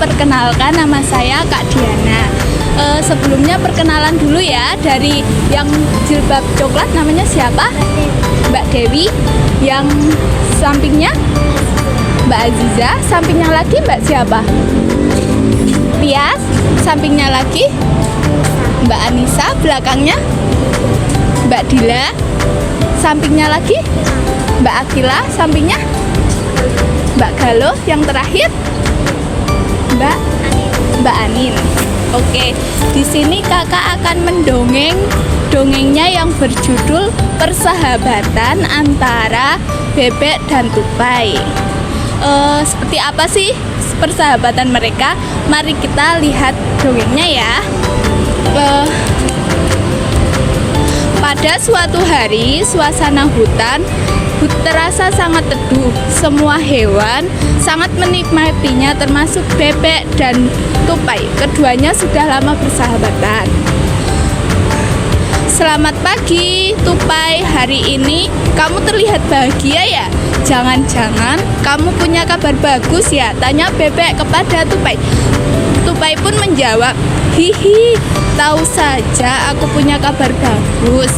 perkenalkan, nama saya Kak Diana. Sebelumnya perkenalan dulu ya, dari yang jilbab coklat namanya siapa? Mbak Dewi. Yang sampingnya Mbak Aziza. Sampingnya lagi Mbak siapa? Tias. Sampingnya lagi Mbak Anissa. Belakangnya Mbak Dila. Sampingnya lagi Mbak Akila. Sampingnya Mbak Galuh. Yang terakhir Mbak Anin. Oke, di sini kakak akan mendongeng dongengnya yang berjudul Persahabatan Antara Bebek dan Tupai. Seperti apa sih persahabatan mereka? Mari kita lihat dongengnya ya. Pada suatu hari, suasana hutan terasa sangat teduh. Semua hewan sangat menikmatinya, termasuk bebek dan tupai. Keduanya sudah lama bersahabatan. Selamat pagi, Tupai. Hari ini kamu terlihat bahagia ya? Jangan-jangan kamu punya kabar bagus ya? Tanya bebek kepada Tupai. Tupai pun menjawab, hihi, tahu saja aku punya kabar bagus.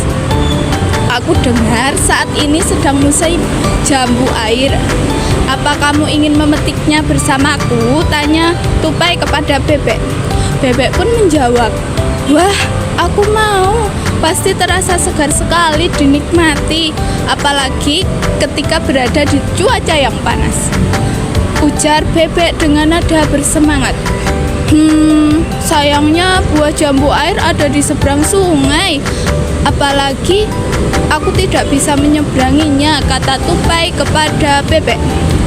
Aku dengar saat ini sedang musim jambu air. Apa kamu ingin memetiknya bersamaku? Tanya Tupai kepada bebek. Bebek pun menjawab, wah, aku mau. Pasti terasa segar sekali dinikmati, apalagi ketika berada di cuaca yang panas. Ujar bebek dengan nada bersemangat. Sayangnya buah jambu air ada di seberang sungai. Apalagi aku tidak bisa menyeberanginya, kata Tupai kepada bebek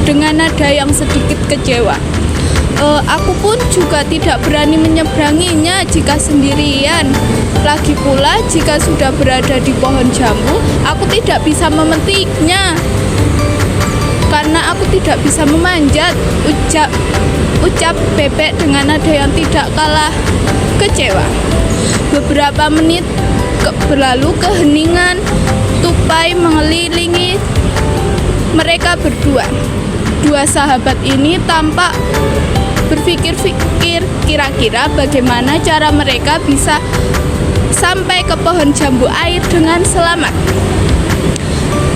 dengan nada yang sedikit kecewa. Aku pun juga tidak berani menyeberanginya jika sendirian. Lagi pula jika sudah berada di pohon jambu, aku tidak bisa memetiknya karena aku tidak bisa memanjat, ucap bebek dengan nada yang tidak kalah kecewa. Beberapa menit berlalu, keheningan Tupai mengelilingi mereka berdua. Dua sahabat ini tampak berpikir-pikir kira-kira bagaimana cara mereka bisa sampai ke pohon jambu air dengan selamat.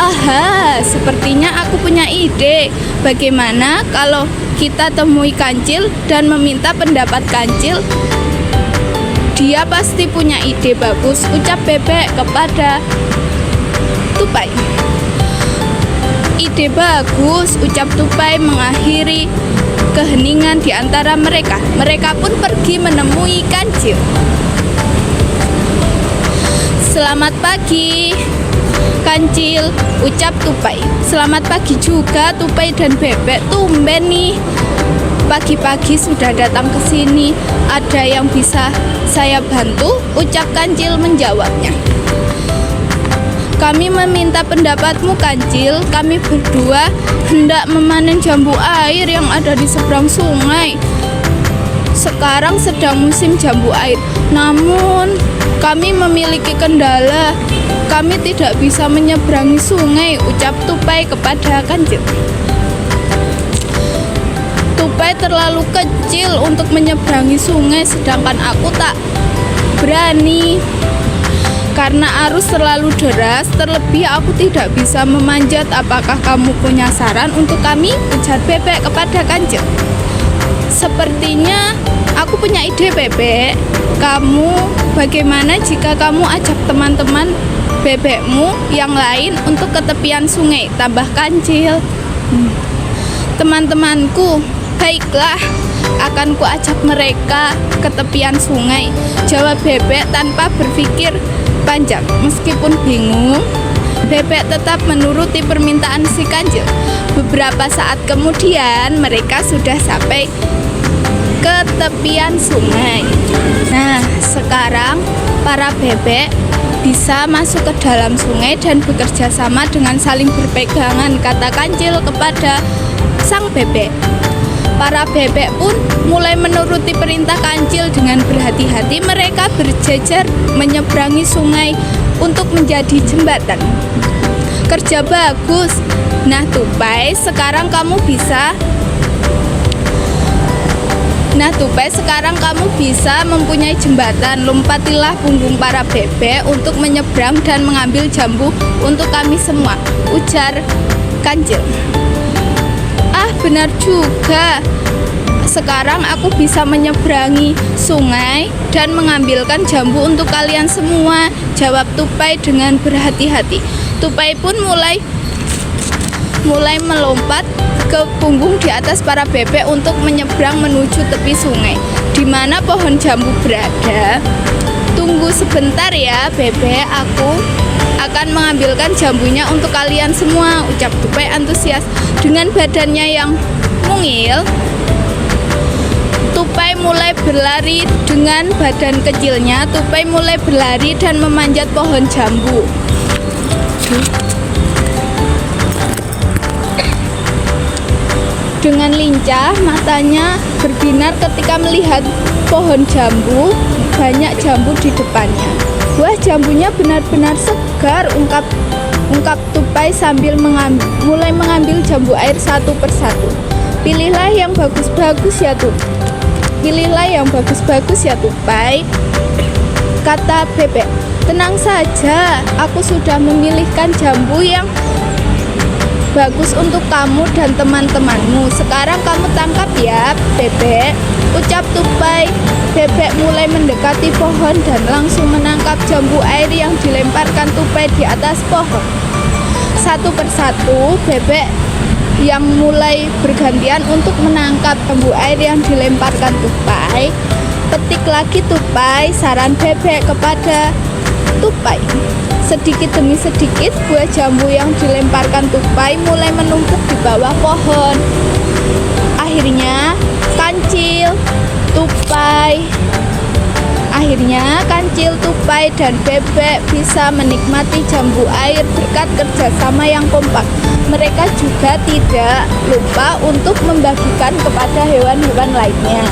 Aha, sepertinya aku punya ide. Bagaimana kalau kita temui Kancil dan meminta pendapat Kancil? Dia pasti punya ide bagus, ucap bebek kepada Tupai. Ide bagus, ucap Tupai mengakhiri keheningan di antara mereka. Mereka pun pergi menemui Kancil. Selamat pagi, Kancil, ucap Tupai. Selamat pagi juga, Tupai dan bebek. Tumben nih, pagi-pagi sudah datang ke sini. Ada yang bisa saya bantu? Ucap Kancil menjawabnya. Kami meminta pendapatmu, Kancil. Kami berdua hendak memanen jambu air yang ada di seberang sungai. Sekarang sedang musim jambu air, namun kami memiliki kendala. Kami tidak bisa menyeberangi sungai, ucap Tupai kepada Kancil. Tupai terlalu kecil untuk menyeberangi sungai, sedangkan aku tak berani karena arus terlalu deras. Terlebih aku tidak bisa memanjat. Apakah kamu punya saran untuk kami? Ujar bebek kepada Kancil. Sepertinya aku punya ide, bebek. Bagaimana jika kamu ajak teman-teman bebekmu yang lain untuk ke tepian sungai? Tambah Kancil. Teman-temanku, baiklah, akan ku ajak mereka ke tepian sungai, jawab bebek tanpa berpikir panjang. Meskipun bingung, bebek tetap menuruti permintaan si Kancil. Beberapa saat kemudian mereka sudah sampai ke tepian sungai. Nah, sekarang para bebek bisa masuk ke dalam sungai dan bekerja sama dengan saling berpegangan, kata Kancil kepada sang bebek. Para bebek pun mulai menuruti perintah Kancil. Dengan berhati-hati mereka berjejer menyeberangi sungai untuk menjadi jembatan. Kerja bagus. Nah, Tupai, sekarang kamu bisa Nah Tupai, sekarang kamu bisa mempunyai jembatan. Lompatilah punggung para bebek untuk menyeberang dan mengambil jambu untuk kami semua, ujar Kancil. Ah, benar juga. Sekarang aku bisa menyeberangi sungai dan mengambilkan jambu untuk kalian semua, jawab Tupai dengan berhati-hati. Tupai pun mulai melompat ke punggung di atas para bebek untuk menyeberang menuju tepi sungai di mana pohon jambu berada. Tunggu sebentar ya bebek, aku akan mengambilkan jambunya untuk kalian semua, ucap Tupai antusias. Dengan badannya yang mungil, Tupai mulai berlari. Dengan badan kecilnya, Tupai mulai berlari dan memanjat pohon jambu. Dengan lincah, matanya berbinar ketika melihat pohon jambu, banyak jambu di depannya. Wah, jambunya benar-benar segar, ungkap Tupai sambil mulai mengambil jambu air satu persatu. Pilihlah yang bagus-bagus ya Tupai, kata bebek. Tenang saja, aku sudah memilihkan jambu yang bagus untuk kamu dan teman-temanmu. Sekarang kamu tangkap ya, bebek, ucap Tupai. Bebek mulai mendekati pohon dan langsung menangkap jambu air yang dilemparkan Tupai di atas pohon. Satu persatu, bebek yang mulai bergantian untuk menangkap jambu air yang dilemparkan Tupai. Petik lagi Tupai, saran bebek kepada Tupai. Sedikit demi sedikit, buah jambu yang dilemparkan Tupai mulai menumpuk di bawah pohon. Akhirnya, Kancil, Tupai, dan bebek bisa menikmati jambu air berkat kerjasama yang kompak. Mereka juga tidak lupa untuk membagikan kepada hewan-hewan lainnya.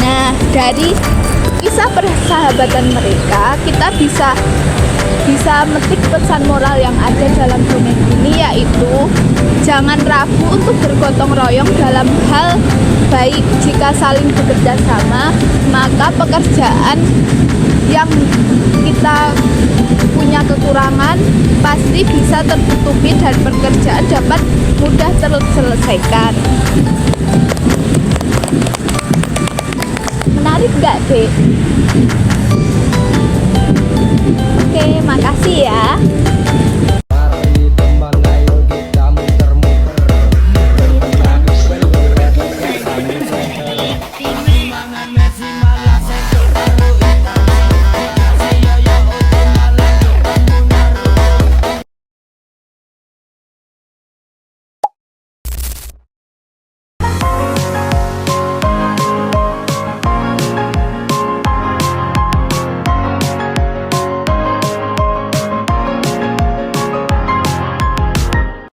Nah, dari kisah persahabatan mereka, kita bisa metik pesan moral yang ada dalam dongeng ini, yaitu jangan ragu untuk bergotong royong dalam hal baik. Jika saling bekerja sama, maka pekerjaan yang kita punya kekurangan pasti bisa tertutupi dan pekerjaan dapat mudah terselesaikan. Menarik gak, Dek? Oke, makasih ya.